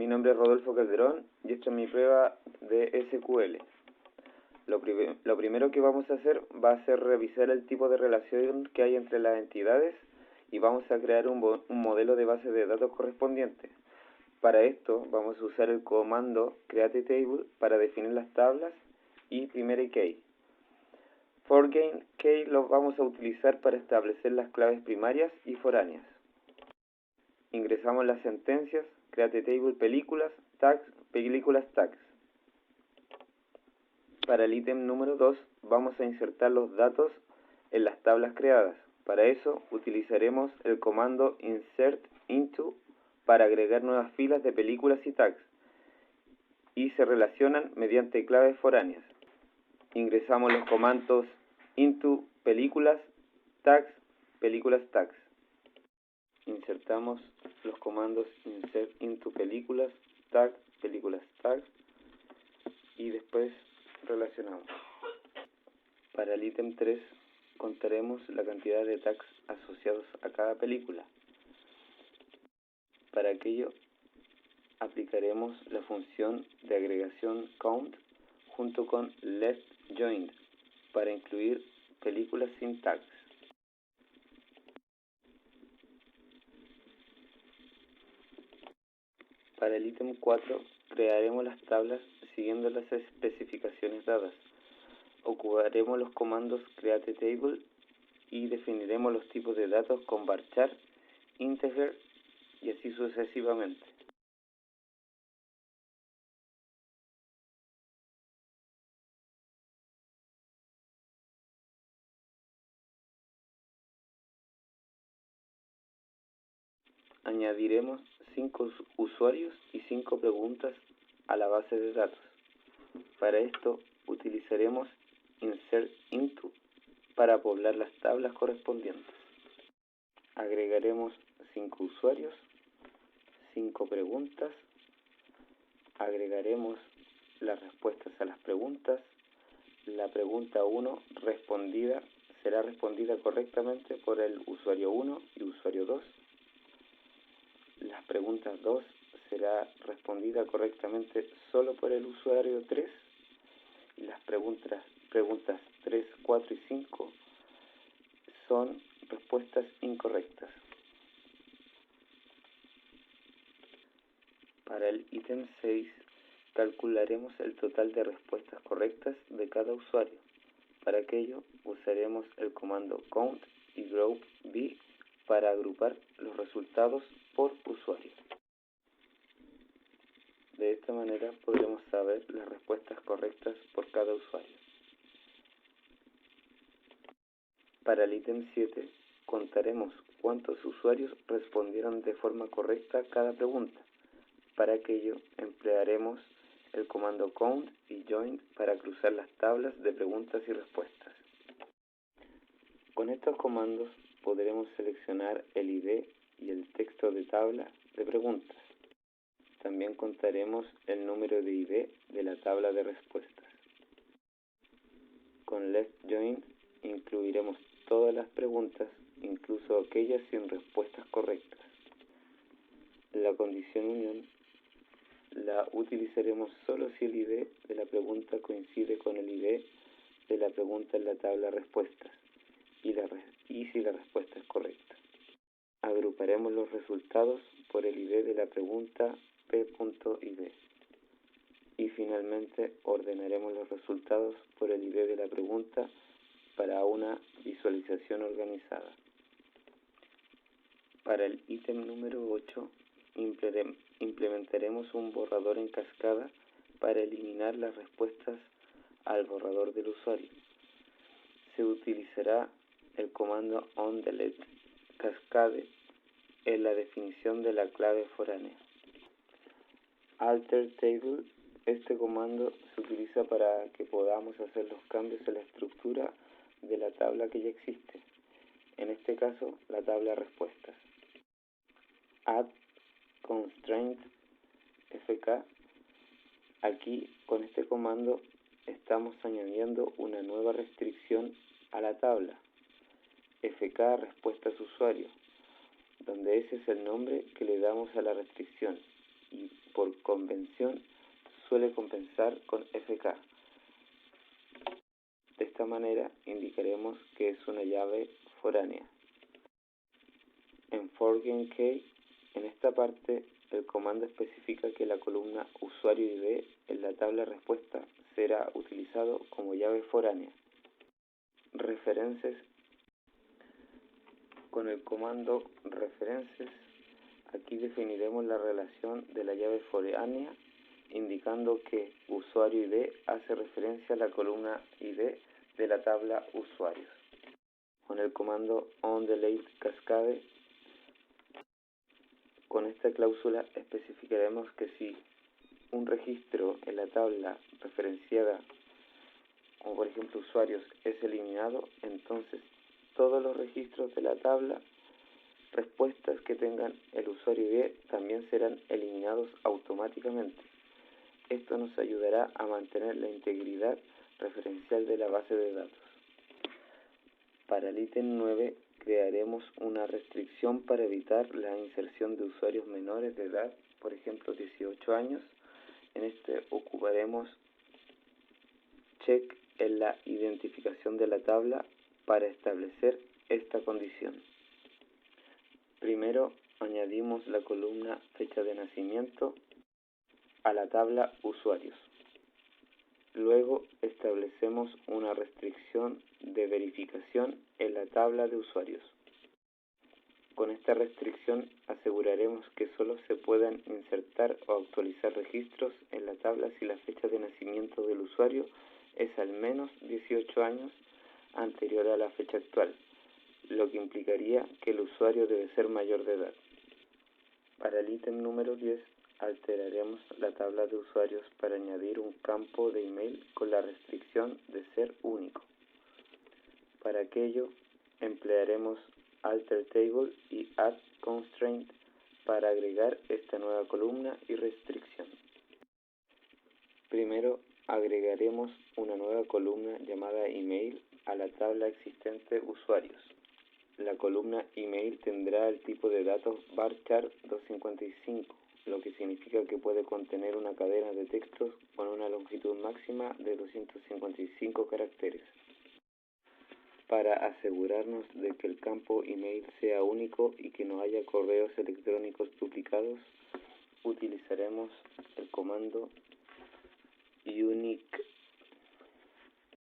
mi nombre es Rodolfo Calderón y esta es mi prueba de SQL. Lo primero que vamos a hacer va a ser revisar el tipo de relación que hay entre las entidades y vamos a crear un modelo de base de datos correspondiente. Para esto vamos a usar el comando createTable para definir las tablas y primary key. Foreign key los vamos a utilizar para establecer las claves primarias y foráneas. Ingresamos las sentencias, createTable películas, tags, películas tags. Para el ítem número 2 vamos a insertar los datos en las tablas creadas. Para eso utilizaremos el comando insertInto para agregar nuevas filas de películas y tags, y se relacionan mediante claves foráneas. Ingresamos los comandos into películas, tags, películas tags. Insertamos los comandos insert into películas, tag, películas tag, y después relacionamos. Para el ítem 3 contaremos la cantidad de tags asociados a cada película. Para aquello aplicaremos la función de agregación count junto con left_join para incluir películas sin tags. Para el ítem 4 crearemos las tablas siguiendo las especificaciones dadas. Ocuparemos los comandos createTable y definiremos los tipos de datos con varchar, integer y así sucesivamente. Añadiremos 5 usuarios y 5 preguntas a la base de datos. Para esto utilizaremos insertInto para poblar las tablas correspondientes. Agregaremos 5 usuarios, 5 preguntas, agregaremos las respuestas a las preguntas. La pregunta 1 será respondida correctamente por el usuario 1 y usuario 2. Las preguntas 2 será respondida correctamente solo por el usuario 3. Y las preguntas 3, 4 y 5 son respuestas incorrectas. Para el ítem 6 calcularemos el total de respuestas correctas de cada usuario. Para aquello usaremos el comando count y group by para agrupar los resultados por usuario. De esta manera podremos saber las respuestas correctas por cada usuario. Para el ítem 7 contaremos cuántos usuarios respondieron de forma correcta a cada pregunta. Para aquello emplearemos el comando count y join para cruzar las tablas de preguntas y respuestas. Con estos comandos podremos seleccionar el ID y el texto de tabla de preguntas. También contaremos el número de ID de la tabla de respuestas. Con left_join incluiremos todas las preguntas, incluso aquellas sin respuestas correctas. La condición unión la utilizaremos solo si el ID de la pregunta coincide con el ID de la pregunta en la tabla respuestas y si la respuesta es correcta. Agruparemos los resultados por el ID de la pregunta p.id y finalmente ordenaremos los resultados por el ID de la pregunta para una visualización organizada. Para el ítem número 8 implementaremos un borrador en cascada para eliminar las respuestas al borrador del usuario. Se utilizará el comando onDeleteCascade en la definición de la clave foránea. AlterTable, este comando se utiliza para que podamos hacer los cambios en la estructura de la tabla que ya existe, en este caso la tabla respuestas. addConstraintFK, aquí con este comando estamos añadiendo una nueva restricción a la tabla, fk respuestas usuario, donde ese es el nombre que le damos a la restricción, y por convención suele compensar con FK. De esta manera indicaremos que es una llave foránea. En ForGainKey, en esta parte, el comando especifica que la columna usuario ID en la tabla respuesta será utilizado como llave foránea. References. Con el comando references, aquí definiremos la relación de la llave foránea, indicando que usuario ID hace referencia a la columna ID de la tabla usuarios. Con el comando onDeleteCascade, con esta cláusula especificaremos que si un registro en la tabla referenciada, como por ejemplo usuarios, es eliminado, entonces todos los registros de la tabla respuestas que tengan el usuario ID también serán eliminados automáticamente. Esto nos ayudará a mantener la integridad referencial de la base de datos. Para el ítem 9 crearemos una restricción para evitar la inserción de usuarios menores de edad, por ejemplo 18 años. En este ocuparemos check en la identificación de la tabla para establecer esta condición. Primero añadimos la columna fecha de nacimiento a la tabla usuarios. Luego establecemos una restricción de verificación en la tabla de usuarios. Con esta restricción aseguraremos que solo se puedan insertar o actualizar registros en la tabla si la fecha de nacimiento del usuario es al menos 18 años anterior a la fecha actual, lo que implicaría que el usuario debe ser mayor de edad. Para el ítem número 10, alteraremos la tabla de usuarios para añadir un campo de email con la restricción de ser único. Para aquello, emplearemos alterTable y addConstraint para agregar esta nueva columna y restricción. Primero, agregaremos una nueva columna llamada email a la tabla existente usuarios. La columna email tendrá el tipo de datos varchar 255, lo que significa que puede contener una cadena de textos con una longitud máxima de 255 caracteres. Para asegurarnos de que el campo email sea único y que no haya correos electrónicos duplicados, utilizaremos el comando unique